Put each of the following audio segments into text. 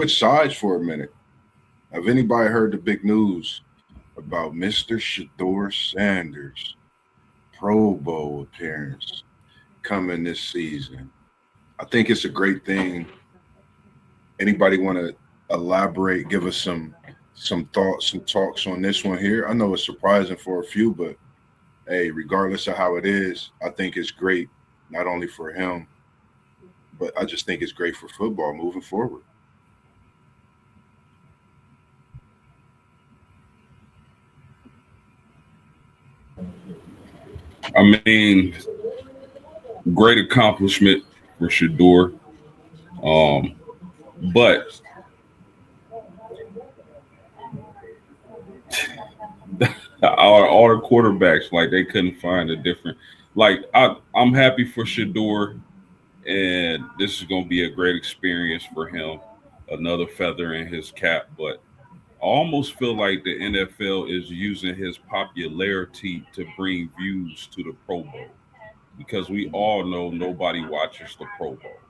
switch sides for a minute. Have anybody heard the big news about Mr. Shedeur Sanders' Pro Bowl appearance coming this season? I think it's a great thing. Anybody want to elaborate? Give us some thoughts, some talks on this one here. I know it's surprising for a few, but hey, regardless of how it is, I think it's great not only for him, but I just think it's great for football moving forward. I mean, great accomplishment for Shedeur. Um, but all the quarterbacks, like they couldn't find a different. Like I'm happy for Shedeur, and this is going to be a great experience for him. Another feather in his cap, but I almost feel like the NFL is using his popularity to bring views to the Pro Bowl because we all know nobody watches the Pro Bowl.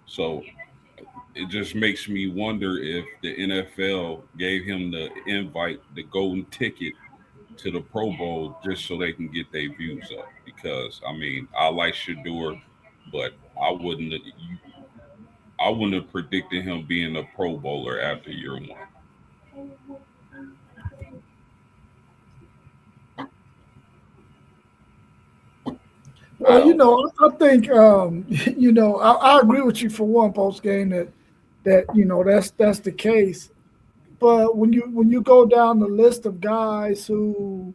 So it just makes me wonder if the NFL gave him the invite, the golden ticket to the Pro Bowl just so they can get their views up. Because I mean, I like Shador, but I wouldn't have predicted him being a Pro Bowler after year one. Well, I think I agree with you for one post game that that's the case. But when you go down the list of guys who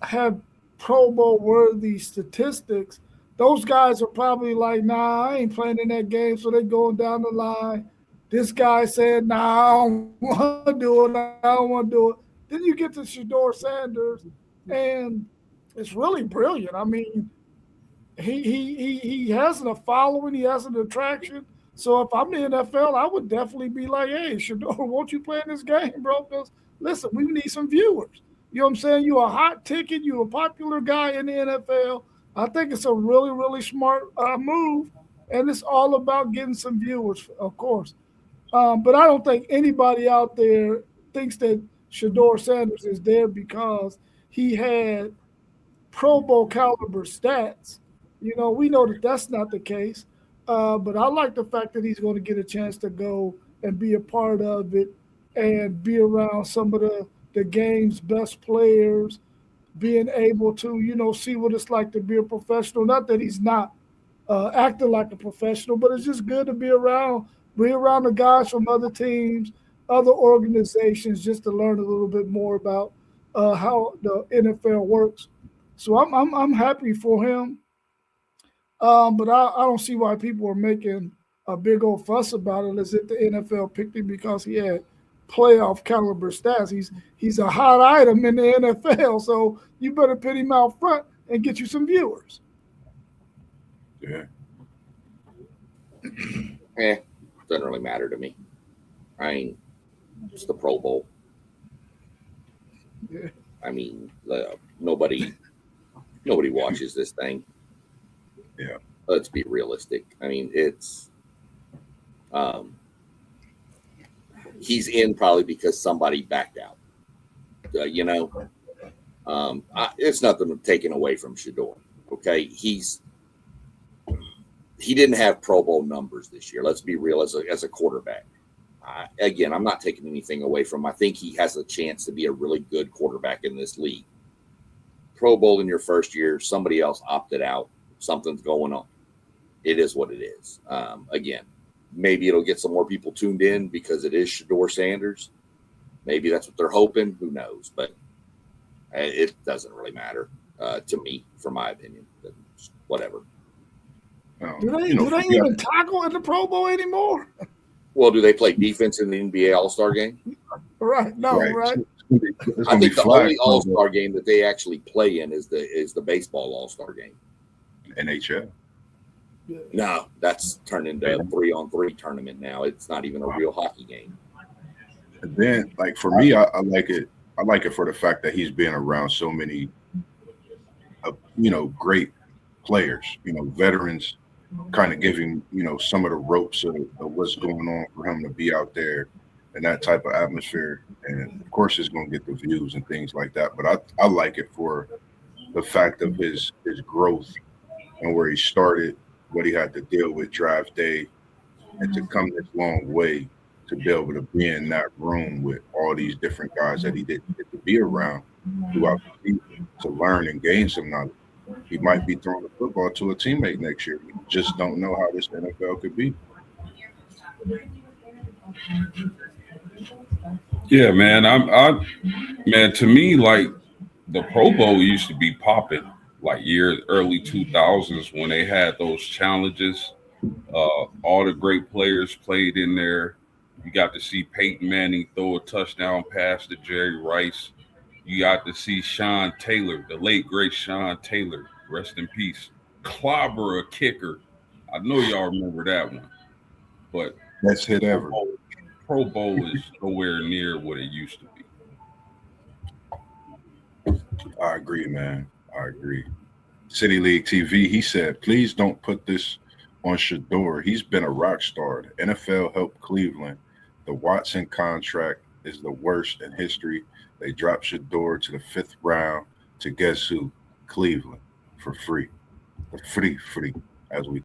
have Pro Bowl worthy statistics, those guys are probably like, nah, I ain't playing in that game. So they're going down the line. This guy said, nah, I don't want to do it. I don't want to do it. Then you get to Shedeur Sanders, and it's really brilliant. I mean, he has a following, he has an attraction. So if I'm the NFL, I would definitely be like, hey, Shador, won't you play in this game, bro? Because listen, we need some viewers. You know what I'm saying? You're a hot ticket, you're a popular guy in the NFL. I think it's a really, really smart move, and it's all about getting some viewers, of course. But I don't think anybody out there thinks that Shador Sanders is there because he had Pro Bowl caliber stats. We know that that's not the case. But I like the fact that he's going to get a chance to go and be a part of it and be around some of the game's best players, being able to, see what it's like to be a professional. Not that he's not acting like a professional, but it's just good to be around the guys from other teams, other organizations, just to learn a little bit more about how the NFL works. So I'm happy for him. But I don't see why people are making a big old fuss about it as if the NFL picked him because he had playoff caliber stats. He's a hot item in the NFL, so you better put him out front and get you some viewers. Yeah. Doesn't really matter to me. I mean, it's the Pro Bowl. Yeah. I mean, nobody watches this thing. Yeah. Let's be realistic. I mean, it's he's in probably because somebody backed out. It's nothing taken away from Shador. Okay, he didn't have Pro Bowl numbers this year. Let's be real. As a quarterback, again, I'm not taking anything away from him. I think he has a chance to be a really good quarterback in this league. Pro Bowl in your first year, somebody else opted out. Something's going on. It is what it is. Again, maybe it'll get some more people tuned in because it is Shedeur Sanders. Maybe that's what they're hoping. Who knows? But it doesn't really matter to me, for my opinion. Whatever. Do they even tackle in the Pro Bowl anymore? Well, do they play defense in the NBA All-Star game? Right. No, right. I think the only All-Star game that they actually play in is the baseball All-Star game. NHL. No, that's turned into a 3-on-3 tournament now. It's not even a real hockey game. And then, like for me, I like it. I like it for the fact that he's been around so many, great players. Veterans kind of give him, some of the ropes of what's going on for him to be out there in that type of atmosphere. And of course, it's going to get the views and things like that. But I like it for the fact of his growth and where he started, what he had to deal with draft day, and to come this long way to be able to be in that room with all these different guys that he didn't get to be around throughout the season to learn and gain some knowledge. He might be throwing the football to a teammate next year. We just don't know how this NFL could be. Yeah, man. Man, to me, like the Pro Bowl used to be popping like early 2000s when they had those challenges. All the great players played in there. You got to see Peyton Manning throw a touchdown pass to Jerry Rice. You got to see Sean Taylor, the late great Sean Taylor, rest in peace, clobber a kicker. I know y'all remember that one, but Best hit ever. Pro Bowl is nowhere near what it used to be. I agree, man. I agree. City League TV, he said, please don't put this on Shedeur. He's been a rock star. The NFL helped Cleveland. The Watson contract is the worst in history. They dropped Shedeur to the 5th round to guess who? Cleveland for free. Free, as we